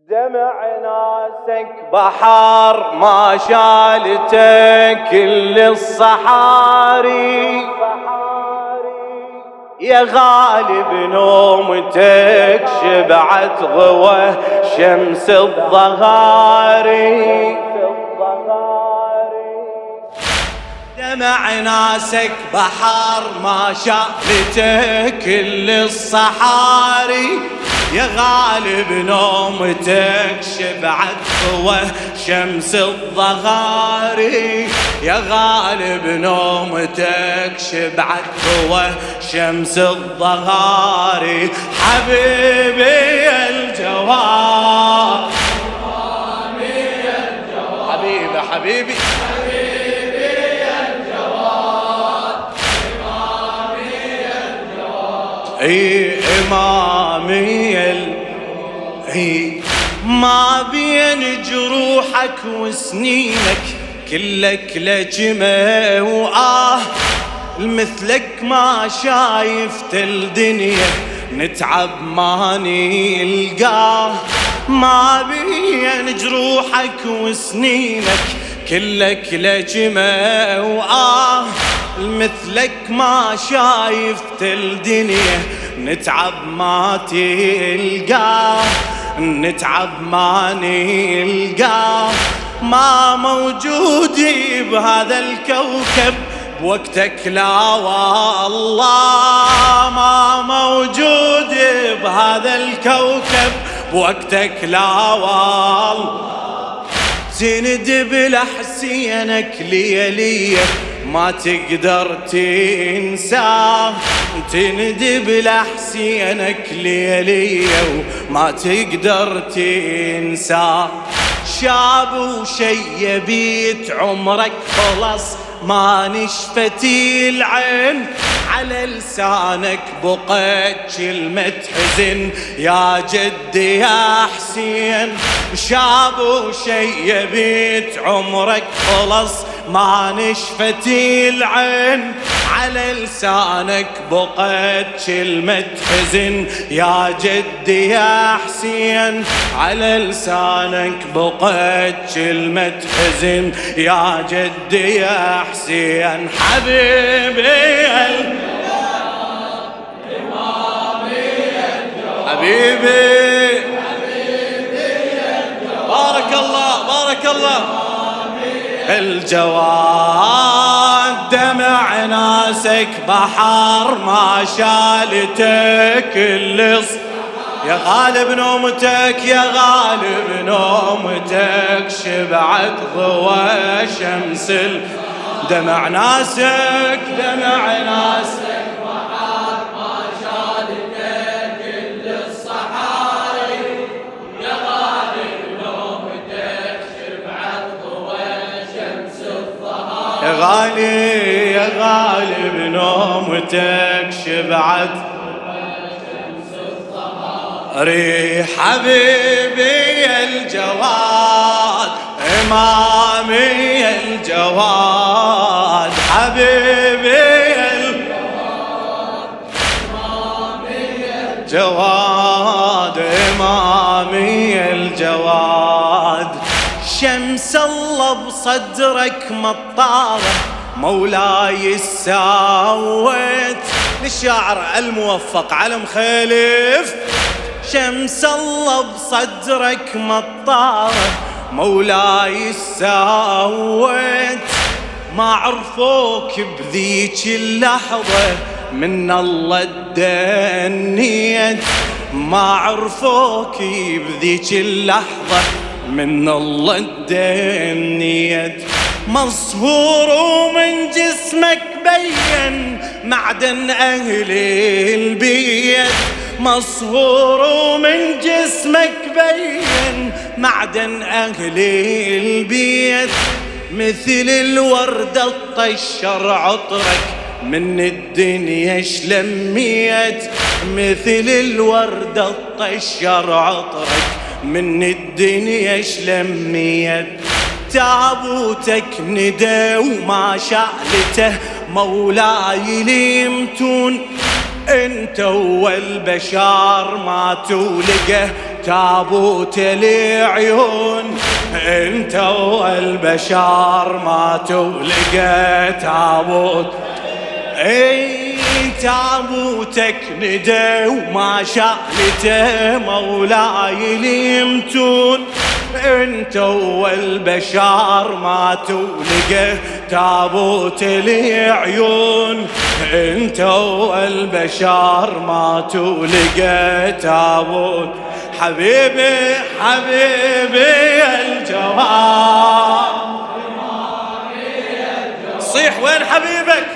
دمع ناسك بحر ما شالته كل الصحاري، يا غالب نومتك شبعت غوى شمس الظهاري. دمع ناسك بحر ما شالته كل الصحاري، يا غالب نومتك شبعت غوى شمس الظهاري، يا غالب نومتك شبعت غوى شمس الظهاري. حبيبي الجواد حبيبي حبيبي اي امامي اي ما بين جروحك وسنينك كلك لجمه مثلك ما شايفت الدنيا نتعب ما نلقاه. ما بين جروحك وسنينك كلك لجمه مثلك ما شايفت الدنيا نتعب ما تلقاه، نتعب ما نلقاه. ما موجودي بهذا الكوكب بوقتك لا والله، ما موجودي بهذا الكوكب بوقتك لا والله. تندب لحسينك ليليه ما تقدر تنساه، تندب لحسينك ليليه وما تقدر تنساه. شاب وشيبيت عمرك خلص ما نشفت العين، على لسانك بقت كلمة حزن يا جدي يا حسين. شاب وشيبيت عمرك خلص ما نشفت العين، على لسانك بقت كلمة حزن يا جدي يا حسين، على لسانك بقت كلمة حزن يا جدي يا حسين. حبيبي حبيبي بارك الله بارك الله الجواد. دمع ناسك بحر ما شالتك يا غالب نومتك يا غالب نومتك شبعت غوى شمس دمع ناسك دمع ناسك بحر ما شالتك كل الصحاري، يا غالب نومتك شبعت غوى شمس الظهاري. يا غالي يا غالب نومتك شبعت ريح حبيبي الجواد إمامي الجواد. حبيبي الجواد إمامي الجواد. شمس الله بصدرك مطارة مولاي الساويت، للشاعر الموفق علم خليف. شمس الله بصدرك مطارة مولاي الساويت، ما عرفوك بذيك اللحظة من الله الدنيت، ما عرفوك بذيك اللحظة من الله الدنيت. مصهور ومن جسمك بين معدن أهل البيت، مصهور ومن جسمك بين معدن أهل البيت. مثل الوردة الطشر عطرك من الدنيا شلميت، مثل الوردة الطشر عطرك من الدنيا شلميت. تابوتك ندى وما شالته مولاي ليمتون، انت والبشار ما تولقه تابوت العيون، انت والبشر ماتوا لقى تابوت. اي تابوتك ندى وما شالته مولاي ليمتون، انت والبشر ماتوا لقى تابوت العيون، انت والبشر ماتوا لقى تابوت. حبيبي حبيبي الجواد، صيح وين حبيبك؟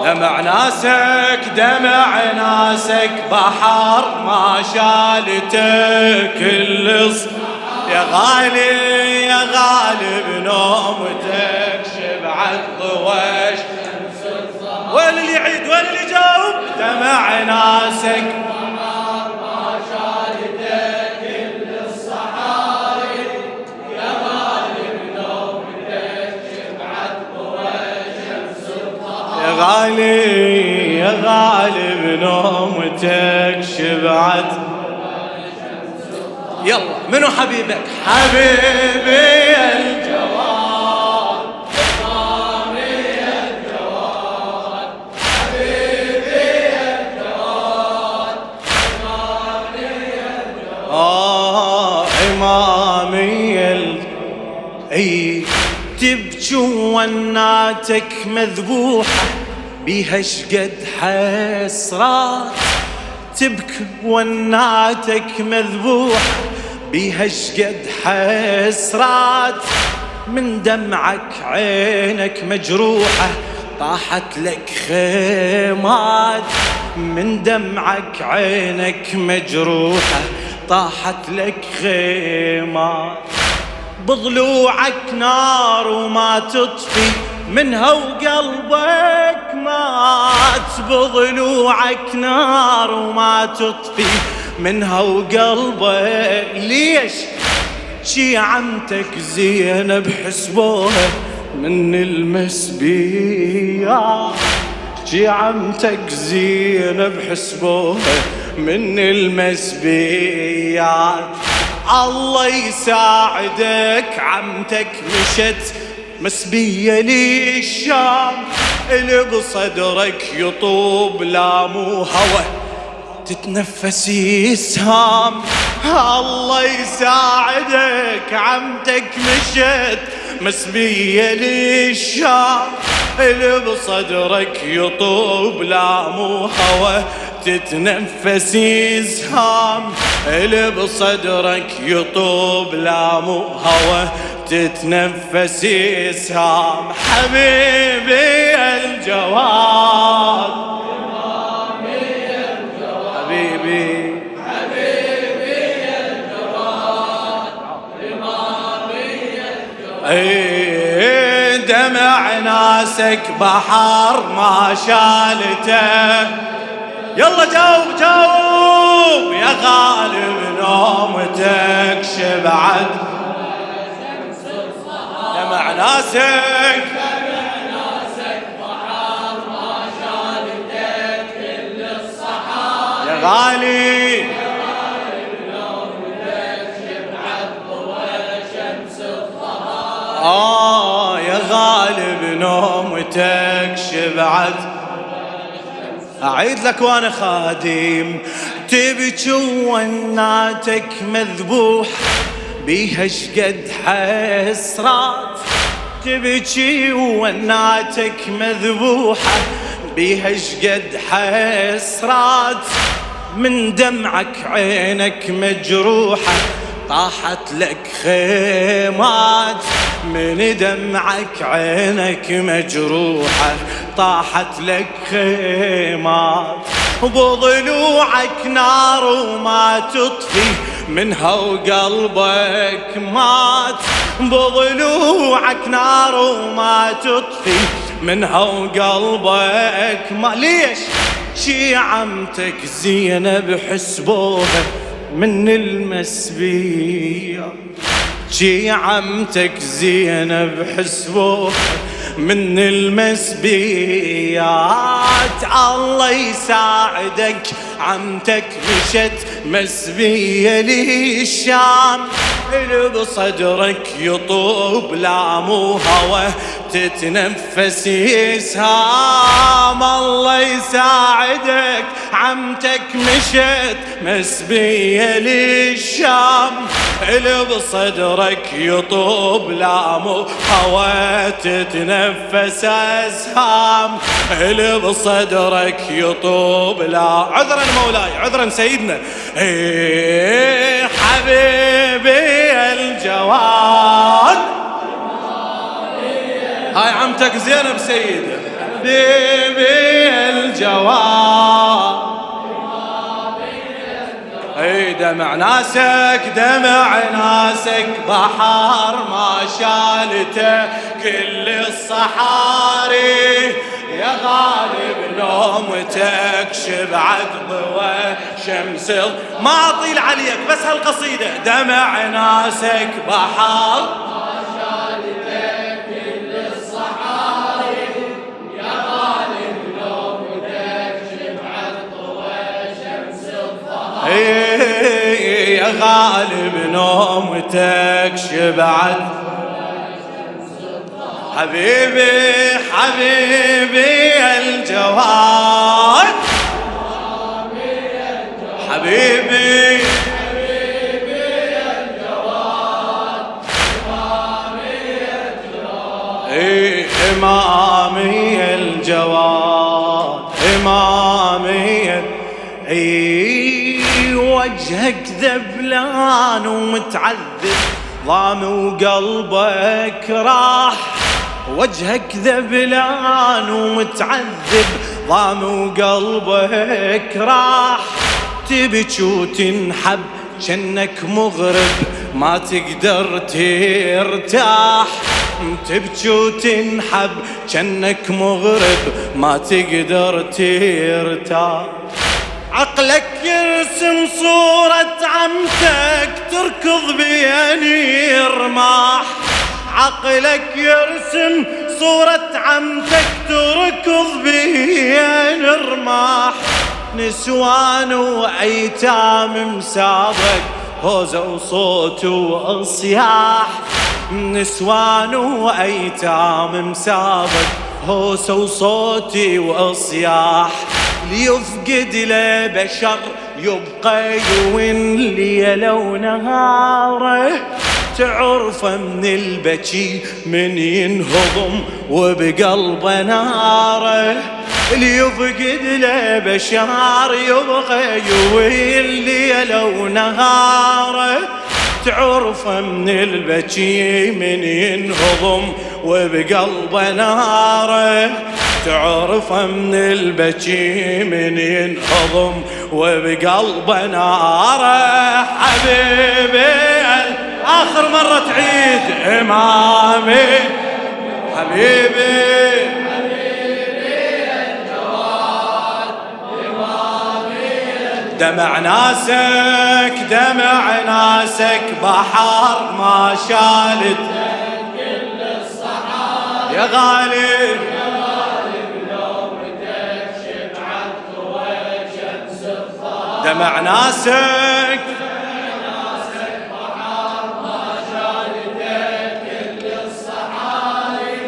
دمع ناسك دمع ناسك بحر ما شالته كل يا غالي يا غالي بنومتك شبعت ضوش. وين اللي يعيد وين اللي يجاوب؟ دمع ناسك بحر ما شالته كل الصحاري، يا غالي بنومتك شبعت ضوش شمس الظهر. يا غالي يا غالي بنومتك شبعت. يلا منو حبيبك؟ حبيبي الجواد، إمامي الجواد، حبيبي الجواد، إمامي اي تبكي وناتك مذبوحة بيها شقد حسرات، تبكي وناتك مذبوحة بيها شقد حسرات، من دمعك عينك مجروحة طاحت لك خيمات، من دمعك عينك مجروحة طاحت لك خيمات. بضلوعك نار وما تطفي منها وقلبك مات، بضلوعك نار وما تطفي منها وقلبك. ليش شي عمتك زينب حسبوها من المسبيات، شي عمتك زينب حسبوها من المسبيات. الله يساعدك عمتك مشت مسبية للشام، اللي بصدرك يطوب لا مو هوى تتنفسي سهام. الله يساعدك عمتك مشت مسبية للشام، اللي بصدرك يطوب لا مو هوى تتنفسي سهام، اللي بصدرك يطوب لا مو هوى تتنفسي سهام. حبيبي الجواد، حبيبي حبيبي الجواد، اي دمع ناسك بحر ما شالته. يلا جاوب جاوب يا غالب نومتك شبعت دمع ناسك، دمع ناسك بحر ما شالتك كل الصحاري، يا غالي يا غالب نومتك شبعت ضوى شمس الظهر. يا غالب نومتك شبعت. أعيد لك وأنا خادم، تبكي وناتك مذبوح بيها شقد حسرات، تبكي وناتك مذبوحة بيها شقد حسرات، من دمعك عينك مجروحة طاحت لك خيمات، من دمعك عينك مجروحة طاحت لك خيمات. وبضلوعك نار وما تطفي منها وقلبك مات، بضلوعك نار وما تطفي منها وقلبك مات. ليش شي عمتك زينب حسبوها من المسبية، شي عمتك زينب حسبوها من المسبيات. الله يساعدك عمتك مشت مسبية للشام، اللي بصدرك يطوب لا مو هوى تتنفس يسهام. الله يساعدك عمتك مشت مسبية للشام، اللي بصدرك يطوب لا مو هوى تتنفس اسهام، اللي بصدرك يطوب لا. عذرا مولاي عذرا سيدنا. ايه حبيبي الجواد، هاي عمتك زينب سيدة. حبيبي الجواد، اي دمع ناسك دمع ناسك بحر ما شالته كل الصحاري، يا غالب نومتك شبعت ضوى شمس. ما اطيل عليك بس هالقصيدة. دمع ناسك بحر ما شالته كل الصحاري، يا غالب نومتك شبعت ضوى شمس الظهر. يا غالب نومتك شبعت حبيبي حبيبي الجواد، حبيبي حبيبي الجواد، إمامي الجواد، إمامي. وجهك ذبلان ومتعذب ضام وقلبك راح، وجهك ذبلان ومتعذب ضام وقلبك راح، تبكي وتنحب جنك مغرب ما تقدر ترتاح، تبكي وتنحب جنك مغرب ما تقدر ترتاح. عقلك يرسم صورة عمتك تركض بين رماح، عقلك يرسم صورة عمتك تركض بين رماح، نسوان وأيتام مسابك هوزة وصوت وصياح، نسوان وأيتام مسابك هوسة وصوتي وصياح. ليفقد له بشر يبقى يوين ليله ونهاره، تعرفه من البكي من ينهضم وبقلبه ناره. ليفقد له بشر يبقى يوين ليله ونهاره، تعرفه من البكي من ينهضم وبقلبه ناره، تعرفه من البكي من ينهضم وبقلبه ناره. حبيبي آخر مرة تعيد إمامي حبيبي الجواد، إمامي. دمع ناسك دمع ناسك بحر ما شالت كل الصحاري، يا غالب دمع ناسك بحر ما شالتك كل الصحاري،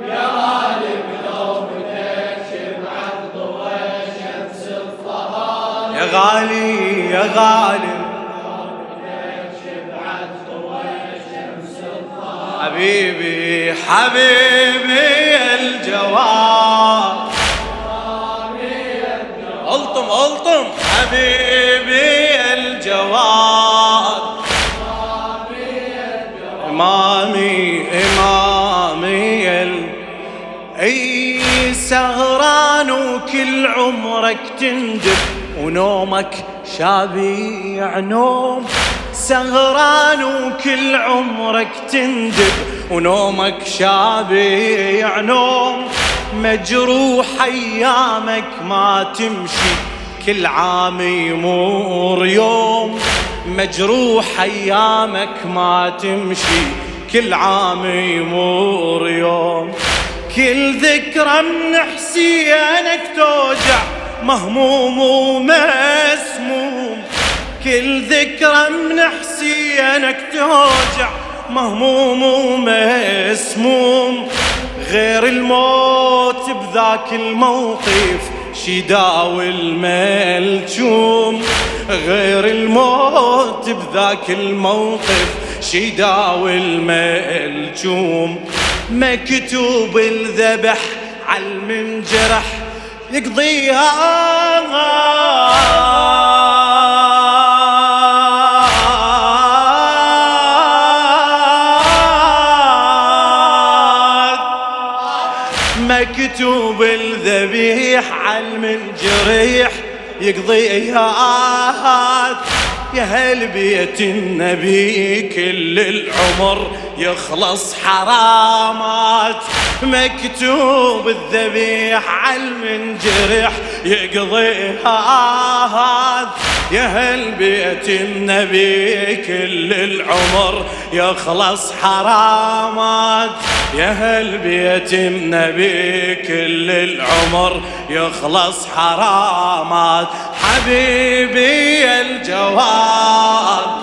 يا غالب نومتك شبعت ضوى شمس الظهر. يا غالي يا غالب نومتك شبعت ضوى شمس الظهر. حبيبي حبيبي الجواد، الطم الطم. حبيبي الجواد، إمامي إمامي أي سهران وكل عمرك تندب ونومك شابيع نوم، سهران وكل عمرك تندب ونومك شابيع نوم، مجروح أيامك ما تمشي كل عام يمور يوم، مجروح أيامك ما تمشي كل عام يمور يوم، كل ذكرى من حسينك توجع مهموم ومسموم، كل ذكرى من حسينك توجع مهموم ومسموم. غير الموت بذاك الموقف شداوي الملجوم، غير الموت بذاك الموقف شداوي الملجوم. مكتوب الذبح على المنجرح يقضيها مكتوب الذبيح على المنجرح يقضيها. يا هل بيت النبي كل العمر يخلص حرامات، مكتوب الذبيح على المنجرح يقضيها. يا هل بيت النبي كل العمر يخلص حرامات، يا هل بيت النبي كل العمر يخلص حرامات. حبيبي الجواد